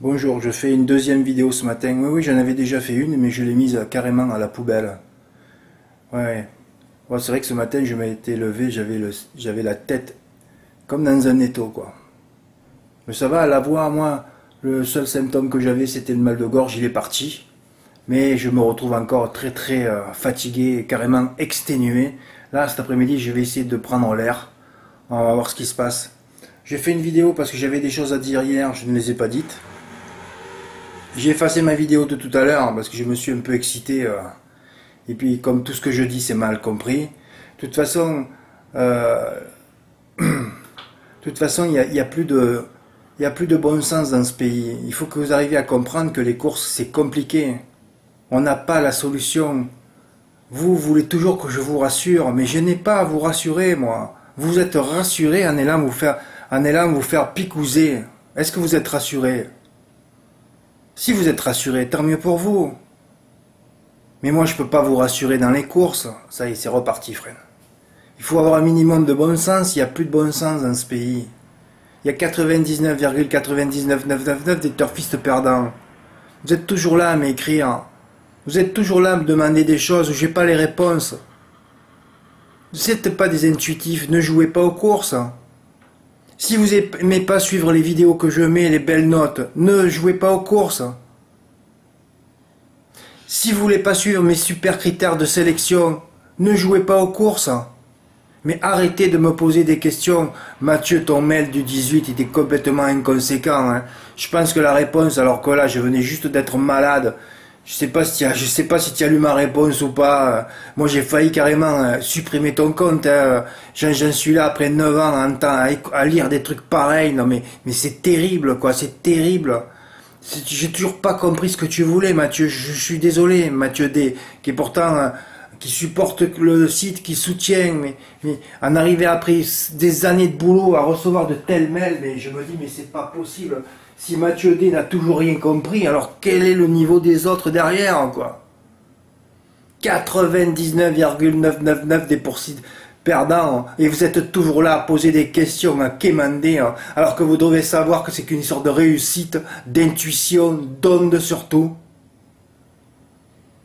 Bonjour, je fais une deuxième vidéo ce matin. Oui, j'en avais déjà fait une, mais je l'ai mise carrément à la poubelle. Ouais. Bon, c'est vrai que ce matin, je m'étais levé, j'avais la tête comme dans un étau, quoi. Mais ça va, à la voix, moi, le seul symptôme que j'avais, c'était le mal de gorge, il est parti. Mais je me retrouve encore très fatigué, carrément exténué. Là, cet après-midi, je vais essayer de prendre l'air. On va voir ce qui se passe. J'ai fait une vidéo parce que j'avais des choses à dire hier, je ne les ai pas dites. J'ai effacé ma vidéo de tout à l'heure parce que je me suis un peu excité. Et puis, comme tout ce que je dis, c'est mal compris. De toute façon, il y a plus de bon sens dans ce pays. Il faut que vous arriviez à comprendre que les courses, c'est compliqué. On n'a pas la solution. Vous voulez toujours que je vous rassure, mais je n'ai pas à vous rassurer, moi. Vous êtes rassuré en allant vous faire picouser. Est-ce que vous êtes rassuré? Si vous êtes rassuré, tant mieux pour vous. Mais moi, je ne peux pas vous rassurer dans les courses. Ça y est, c'est reparti, frère. Il faut avoir un minimum de bon sens. Il n'y a plus de bon sens dans ce pays. Il y a 99,99999 des turfistes perdants. Vous êtes toujours là à m'écrire. Vous êtes toujours là à me demander des choses où je n'ai pas les réponses. Vous n'êtes pas des intuitifs. Ne jouez pas aux courses. Si vous n'aimez pas suivre les vidéos que je mets, les belles notes, ne jouez pas aux courses. Si vous voulez pas suivre mes super critères de sélection, ne jouez pas aux courses. Mais arrêtez de me poser des questions. Mathieu, ton mail du 18 était complètement inconséquent. Hein. Je pense que la réponse, alors que là, je venais juste d'être malade. Je sais pas si tu as lu ma réponse ou pas. Moi, j'ai failli carrément supprimer ton compte. Hein. J'en suis là après 9 ans à lire des trucs pareils. Non, mais c'est terrible, quoi. C'est terrible. J'ai toujours pas compris ce que tu voulais, Mathieu. Je suis désolé, Mathieu D, qui est pourtant qui supporte le site, qui soutient. Mais en arriver après des années de boulot à recevoir de tels mails, mais je me dis, mais c'est pas possible. Si Mathieu D n'a toujours rien compris, alors quel est le niveau des autres derrière, quoi? 99,999 des poursuites perdants, et vous êtes toujours là à poser des questions, à quémander, alors que vous devez savoir que c'est qu'une sorte de réussite, d'intuition, d'onde surtout.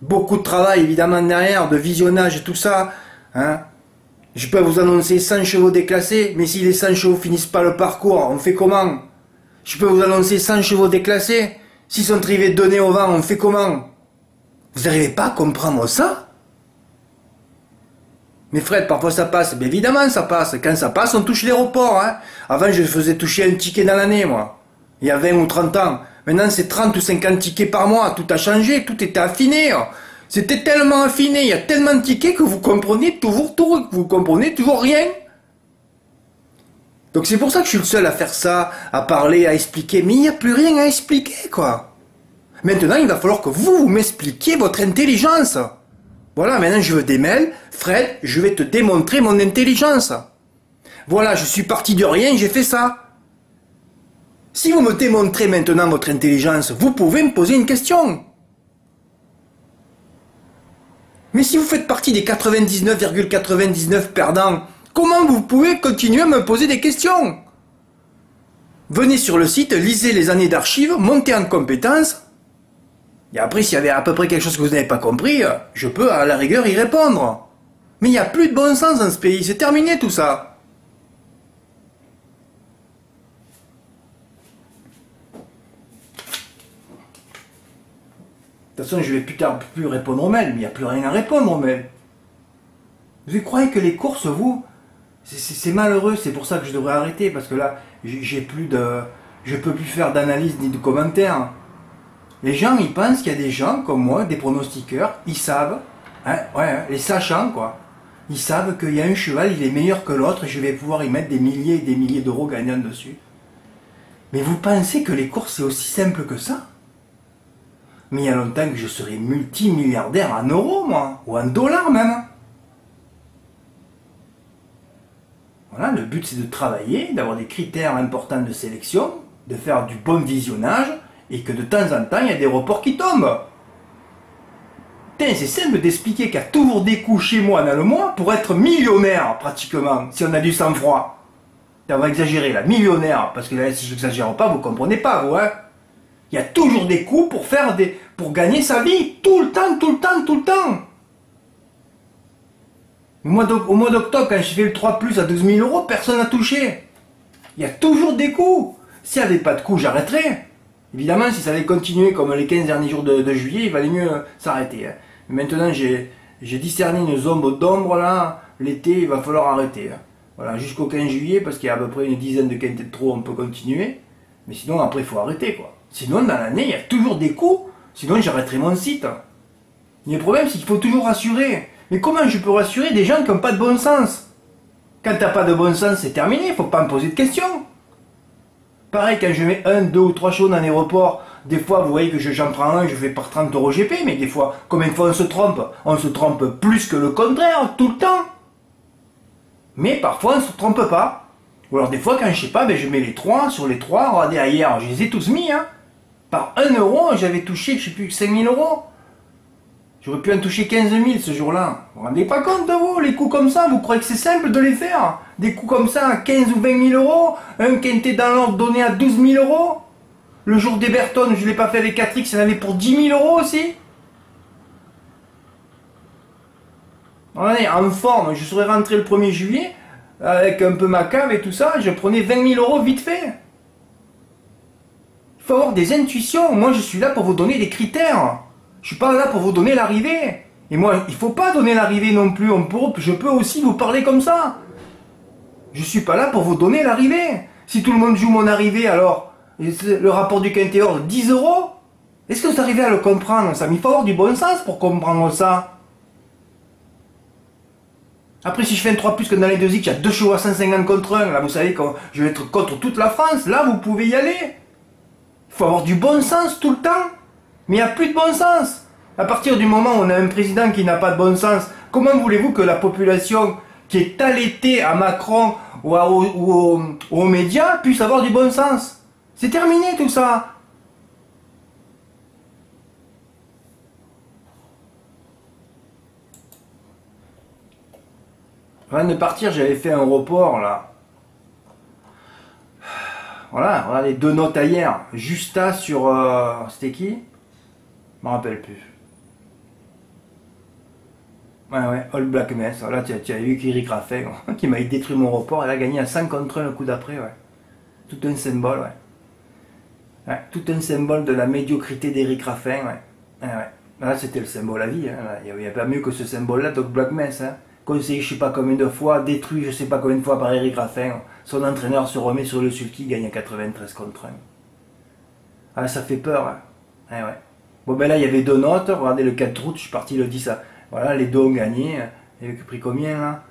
Beaucoup de travail évidemment derrière, de visionnage et tout ça. Hein. Je peux vous annoncer 100 chevaux déclassés, mais si les 100 chevaux finissent pas le parcours, on fait comment? Je peux vous annoncer 100 chevaux déclassés. S'ils sont arrivés de nez au vent, on fait comment? Vous n'arrivez pas à comprendre ça? Mais Fred, parfois ça passe. Bien évidemment ça passe. Quand ça passe, on touche l'aéroport. Hein. Avant, je faisais toucher un ticket dans l'année, moi. Il y a 20 ou 30 ans. Maintenant, c'est 30 ou 50 tickets par mois. Tout a changé. Tout était affiné. C'était tellement affiné. Il y a tellement de tickets que vous comprenez toujours tout. Vous comprenez toujours rien. Donc c'est pour ça que je suis le seul à faire ça, à parler, à expliquer. Mais il n'y a plus rien à expliquer, quoi. Maintenant, il va falloir que vous m'expliquiez votre intelligence. Voilà, maintenant je veux des mails. Fred, je vais te démontrer mon intelligence. Voilà, je suis parti de rien, j'ai fait ça. Si vous me démontrez maintenant votre intelligence, vous pouvez me poser une question. Mais si vous faites partie des 99,99 perdants, comment vous pouvez continuer à me poser des questions? Venez sur le site, lisez les années d'archives, montez en compétences. Et après, s'il y avait à peu près quelque chose que vous n'avez pas compris, je peux à la rigueur y répondre. Mais il n'y a plus de bon sens dans ce pays, c'est terminé tout ça. De toute façon, je vais plus répondre aux mails, mais il n'y a plus rien à répondre aux mails. Vous croyez que les courses, vous, c'est malheureux, c'est pour ça que je devrais arrêter, parce que là, je peux plus faire d'analyse ni de commentaires. Les gens, ils pensent qu'il y a des gens comme moi, des pronostiqueurs, ils savent, hein, ouais, les sachants, quoi. Ils savent qu'il y a un cheval, il est meilleur que l'autre, et je vais pouvoir y mettre des milliers et des milliers d'euros gagnants dessus. Mais vous pensez que les courses, c'est aussi simple que ça? Mais il y a longtemps que je serais multimilliardaire en euros, moi, ou en dollars même. Voilà, le but c'est de travailler, d'avoir des critères importants de sélection, de faire du bon visionnage, et que de temps en temps, il y a des reports qui tombent. Putain, c'est simple d'expliquer qu'il y a toujours des coups chez moi dans le mois pour être millionnaire, pratiquement, si on a du sang-froid. On va exagérer, là, millionnaire, parce que là, si je n'exagère pas, vous comprenez pas, vous, hein. Il y a toujours des coups pour gagner sa vie. Tout le temps, tout le temps, tout le temps. Au mois d'octobre, quand j'ai fait le 3 plus à 12 000 euros, personne n'a touché. Il y a toujours des coups. S'il n'y avait pas de coups, j'arrêterais. Évidemment, si ça allait continuer comme les 15 derniers jours de juillet, il valait mieux s'arrêter. Mais maintenant, j'ai discerné une zone d'ombre là. L'été, il va falloir arrêter. Voilà, jusqu'au 15 juillet, parce qu'il y a à peu près une dizaine de quintets de trop, on peut continuer. Mais sinon, après, il faut arrêter, quoi. Sinon, dans l'année, il y a toujours des coups. Sinon, j'arrêterai mon site. Le problème, c'est qu'il faut toujours rassurer. Mais comment je peux rassurer des gens qui n'ont pas de bon sens? Quand tu n'as pas de bon sens, c'est terminé, il ne faut pas me poser de questions. Pareil, quand je mets 1, 2 ou 3 shows dans l'aéroport, des fois, vous voyez que j'en prends un, je fais par 30 euros GP, mais des fois, combien de fois on se trompe? On se trompe plus que le contraire, tout le temps. Mais parfois, on ne se trompe pas. Ou alors des fois, quand je sais pas, ben, je mets les 3 sur les 3, regardez, hier, je les ai tous mis, hein. Par 1 euro, j'avais touché, je sais plus, 5 000 euros. J'aurais pu en toucher 15 000 ce jour-là. Vous vous rendez pas compte de vous, les coups comme ça, vous croyez que c'est simple de les faire? Des coups comme ça à 15 ou 20 000 euros, un quintet dans l'ordre donné à 12 000 euros. Le jour d'Eberton, je ne l'ai pas fait avec 4X, il y en avait pour 10 000 euros aussi. Regardez, en forme, je serais rentré le 1er juillet, avec un peu ma cave et tout ça, je prenais 20 000 euros vite fait. Il faut avoir des intuitions, moi je suis là pour vous donner des critères. Je suis pas là pour vous donner l'arrivée. Et moi, il faut pas donner l'arrivée non plus. Je peux aussi vous parler comme ça. Je suis pas là pour vous donner l'arrivée. Si tout le monde joue mon arrivée, alors, le rapport du quintet or, 10 euros. Est-ce que vous arrivez à le comprendre, ça? Il faut avoir du bon sens pour comprendre ça. Après, si je fais un 3 plus que dans les 2X, il y a 2 chevaux à 150 contre 1. Là, vous savez que je vais être contre toute la France. Là, vous pouvez y aller. Il faut avoir du bon sens tout le temps. Mais il n'y a plus de bon sens. À partir du moment où on a un président qui n'a pas de bon sens, comment voulez-vous que la population qui est allaitée à Macron ou aux médias puisse avoir du bon sens? C'est terminé tout ça. Avant de partir, j'avais fait un report là. Voilà, regardez, 2 notes à hier. Justa sur... c'était qui? Je me rappelle plus. Ouais, All Black Mess. Là, tu as vu qu'Eric Raffin, qui m'a détruit mon report, elle a gagné à 5 contre 1 le coup d'après, ouais. Tout un symbole, ouais. Tout un symbole de la médiocrité d'Eric Raffin, ouais. Là, c'était le symbole à vie, hein. Il n'y a pas mieux que ce symbole-là, Doc Black Mess, hein. Conseillé je sais pas combien de fois, détruit je sais pas combien de fois par Eric Raffin. Son entraîneur se remet sur le sulky, gagne à 93 contre 1. Ah, ça fait peur, hein. Ouais. Bon ben là il y avait 2 notes, regardez le 4 août, je suis parti le 10 à... Voilà, les 2 ont gagné, il y avait pris combien là?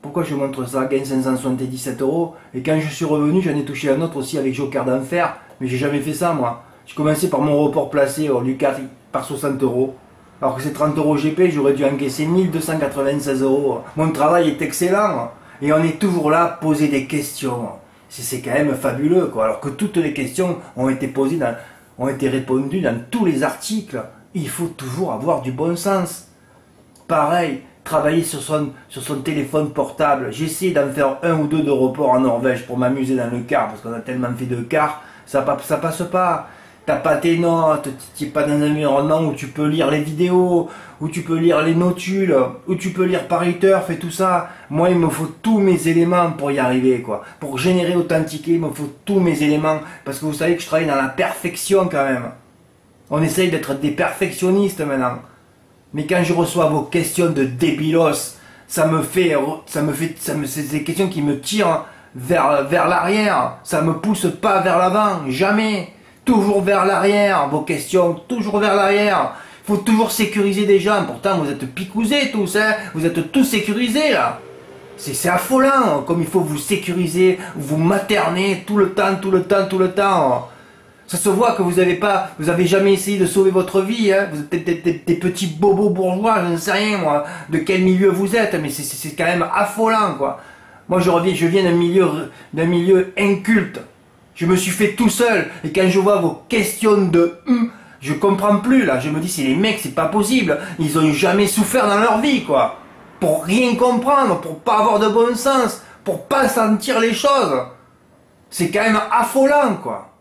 Pourquoi je montre ça? Gagne 577 euros, et quand je suis revenu, j'en ai touché un autre aussi avec Joker d'enfer, mais j'ai jamais fait ça moi. J'ai commencé par mon report placé au Lucas par 60 euros, alors que c'est 30 euros GP, j'aurais dû encaisser 1296 euros. Mon travail est excellent, et on est toujours là à poser des questions. C'est quand même fabuleux, quoi, alors que toutes les questions ont été posées ont été répondues dans tous les articles. Il faut toujours avoir du bon sens. Pareil, travailler sur son téléphone portable. J'essaie d'en faire 1 ou 2 de report en Norvège pour m'amuser dans le car, parce qu'on a tellement fait de cars, ça passe pas. T'as pas tes notes, tu n'es pas dans un environnement où tu peux lire les vidéos, où tu peux lire les notules, où tu peux lire Paris Turf et tout ça. Moi, il me faut tous mes éléments pour y arriver, quoi. Pour générer autant de tickets, il me faut tous mes éléments. Parce que vous savez que je travaille dans la perfection quand même. On essaye d'être des perfectionnistes maintenant. Mais quand je reçois vos questions de débilos, c'est des questions qui me tirent vers l'arrière. Ça me pousse pas vers l'avant, jamais. Toujours vers l'arrière, vos questions, toujours vers l'arrière. Il faut toujours sécuriser des gens. Pourtant, vous êtes picousés tous, hein. Vous êtes tous sécurisés, là. C'est affolant, comme il faut vous sécuriser, vous materner tout le temps. Ça se voit que vous avez jamais essayé de sauver votre vie, hein. Vous êtes des petits bobos bourgeois, je ne sais rien, moi, de quel milieu vous êtes, mais c'est quand même affolant, quoi. Moi, je viens d'un milieu inculte. Je me suis fait tout seul, et quand je vois vos questions de je comprends plus là, je me dis c'est les mecs, c'est pas possible, ils ont jamais souffert dans leur vie quoi, pour rien comprendre, pour pas avoir de bon sens, pour pas sentir les choses, c'est quand même affolant quoi.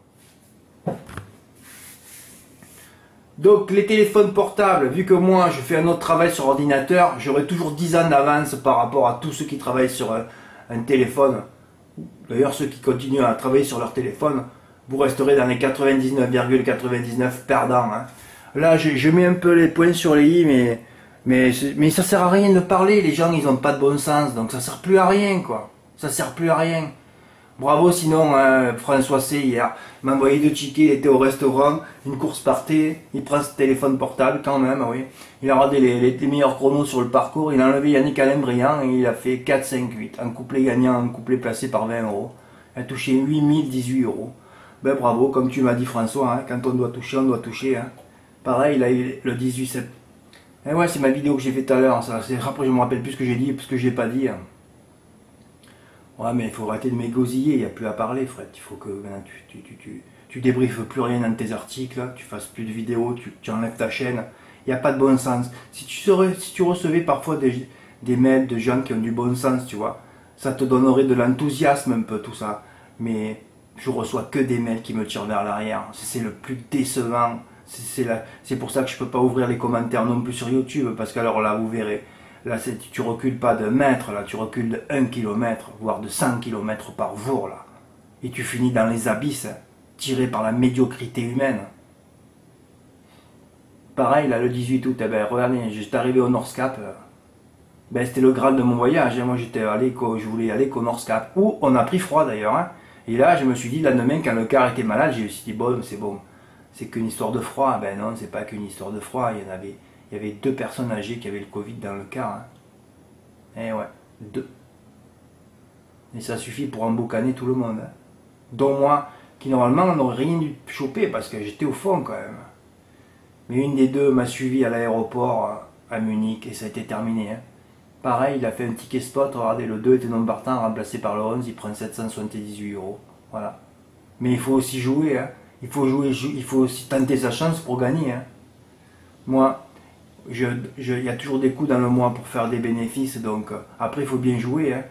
Donc les téléphones portables, vu que moi je fais un autre travail sur ordinateur, j'aurai toujours 10 ans d'avance par rapport à tous ceux qui travaillent sur un téléphone. D'ailleurs ceux qui continuent à travailler sur leur téléphone, vous resterez dans les 99,99 perdants. Hein. Là je mets un peu les points sur les i, mais ça sert à rien de parler, les gens ils ont pas de bon sens, donc ça sert plus à rien quoi. Ça sert plus à rien. Bravo sinon, François C hier m'a envoyé 2 tickets, il était au restaurant, une course partait, il prend ce téléphone portable quand même, oui. Il a regardé les meilleurs chronos sur le parcours, il a enlevé Yannick Alain-Briand et il a fait 4, 5, 8. Un couplet gagnant, un couplet placé par 20 euros. Il a touché 8018 euros. Ben bravo, comme tu m'as dit François, hein, quand on doit toucher. Hein. Pareil, il a eu le 18 septembre. Et ouais, c'est ma vidéo que j'ai fait tout à l'heure, ça. Après je me rappelle plus ce que j'ai dit, parce que j'ai pas dit. Hein. Ouais, mais il faut arrêter de m'égosiller, il n'y a plus à parler, Fred. Il faut que maintenant tu débriefes plus rien dans tes articles, tu fasses plus de vidéos, tu enlèves ta chaîne. Il n'y a pas de bon sens. Si tu recevais parfois des mails de gens qui ont du bon sens, tu vois, ça te donnerait de l'enthousiasme un peu tout ça. Mais je reçois que des mails qui me tirent vers l'arrière. C'est le plus décevant. C'est pour ça que je ne peux pas ouvrir les commentaires non plus sur YouTube, parce qu'alors là, vous verrez. Là, tu recules pas de mètres, là, tu recules de 1 km, voire de 100 km par jour, là. Et tu finis dans les abysses, tiré par la médiocrité humaine. Pareil, là, le 18 août, eh ben, regardez, j'étais arrivé au North Cap. Ben, c'était le Graal de mon voyage. Hein. Moi, je voulais aller qu'au North Cap, où on a pris froid d'ailleurs. Hein. Et là, je me suis dit, le lendemain, quand le car était malade, je me suis dit, bon, c'est bon. C'est qu'une histoire de froid. Ben non, c'est pas qu'une histoire de froid. Il y avait 2 personnes âgées qui avaient le Covid dans le car. Hein. Eh ouais, 2. Et ça suffit pour emboucaner tout le monde. Hein. Dont moi, qui normalement n'aurait rien dû choper parce que j'étais au fond quand même. Mais une des 2 m'a suivi à l'aéroport à Munich et ça a été terminé. Hein. Pareil, il a fait un ticket spot. Regardez, le 2 était non partant, remplacé par le 11, il prend 778 euros. Voilà. Mais il faut aussi jouer. Hein. Il faut aussi tenter sa chance pour gagner. Hein. Moi, il y a toujours des coups dans le mois pour faire des bénéfices, donc après il faut bien jouer. Hein.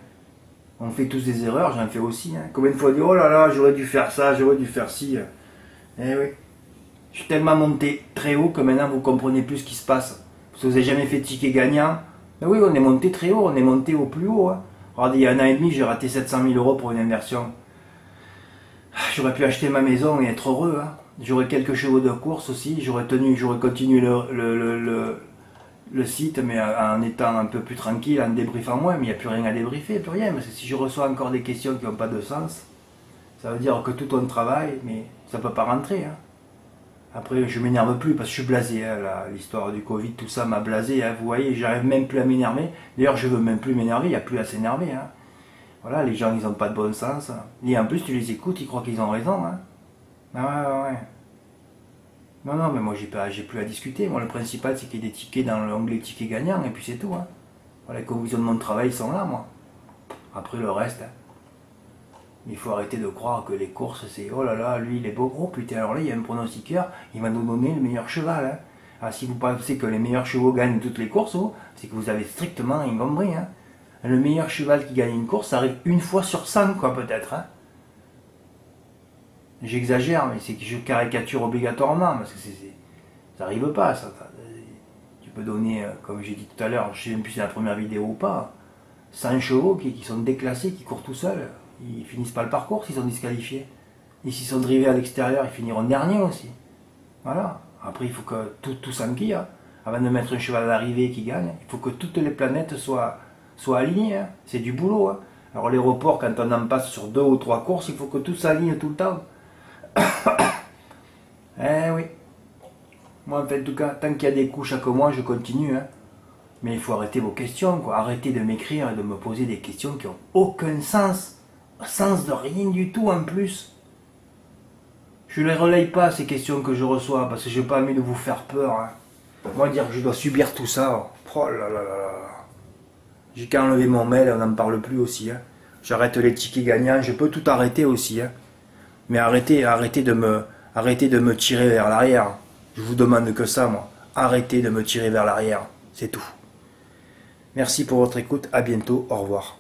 On fait tous des erreurs, j'en fais aussi. Hein. Combien de fois dit, oh là là, j'aurais dû faire ça, j'aurais dû faire ci. Eh oui. Je suis tellement monté très haut que maintenant vous comprenez plus ce qui se passe. Parce que vous n'avez jamais fait de ticket gagnant. Mais oui, on est monté très haut, on est monté au plus haut. Hein. Regardez, il y a 1 an et demi, j'ai raté 700 000 euros pour une inversion. J'aurais pu acheter ma maison et être heureux. Hein. J'aurais quelques chevaux de course aussi. J'aurais continué le site, mais en étant un peu plus tranquille, en débriefant moins. Mais il n'y a plus rien à débriefer, plus rien. Parce que si je reçois encore des questions qui n'ont pas de sens, ça veut dire que tout ton travail, mais ça ne peut pas rentrer. Hein. Après, je m'énerve plus parce que je suis blasé. Hein, l'histoire du Covid, tout ça m'a blasé. Hein, vous voyez, j'arrive même plus à m'énerver. D'ailleurs, je veux même plus m'énerver. Il n'y a plus à s'énerver. Hein. Voilà, les gens, ils n'ont pas de bon sens. Et en plus, tu les écoutes, ils croient qu'ils ont raison. Hein. Ah ouais. Non, mais moi, j'ai plus à discuter. Moi, le principal, c'est qu'il y ait des tickets dans l'onglet tickets gagnants, et puis c'est tout. Hein. Voilà, les conditions de mon travail sont là, moi. Après, le reste, hein. Il faut arrêter de croire que les courses, c'est oh là là, lui, il est beau gros, putain, alors là, il y a un pronostiqueur, il va nous donner le meilleur cheval. Hein. Ah, si vous pensez que les meilleurs chevaux gagnent toutes les courses, c'est que vous avez strictement rien compris. Hein. Le meilleur cheval qui gagne une course, ça arrive 1 fois sur 100, quoi, peut-être. Hein. J'exagère, mais c'est que je caricature obligatoirement, parce que ça n'arrive pas, ça. Tu peux donner, comme j'ai dit tout à l'heure, je ne sais même plus si c'est la première vidéo ou pas, 100 chevaux qui sont déclassés, qui courent tout seuls, ils finissent pas le parcours s'ils sont disqualifiés. Et s'ils sont drivés à l'extérieur, ils finiront dernier aussi. Voilà. Après, il faut que tout s'enquille. Hein. Avant de mettre un cheval à l'arrivée qui gagne, il faut que toutes les planètes soient alignées. Hein. C'est du boulot. Hein. Alors l'aéroport, quand on en passe sur 2 ou 3 courses, il faut que tout s'aligne tout le temps. Eh oui. Moi, en fait, en tout cas, tant qu'il y a des coups chaque mois, je continue. Hein. Mais il faut arrêter vos questions, quoi. Arrêtez de m'écrire et de me poser des questions qui n'ont aucun sens. Sens de rien du tout en plus. Je ne les relaye pas, ces questions que je reçois, parce que je n'ai pas envie de vous faire peur. Hein. Moi, dire que je dois subir tout ça, oh là là là là. J'ai qu'à enlever mon mail, on n'en parle plus aussi. Hein. J'arrête les tickets gagnants, je peux tout arrêter aussi. Hein. Mais arrêtez de me tirer vers l'arrière. Je vous demande que ça, moi. Arrêtez de me tirer vers l'arrière. C'est tout. Merci pour votre écoute. À bientôt. Au revoir.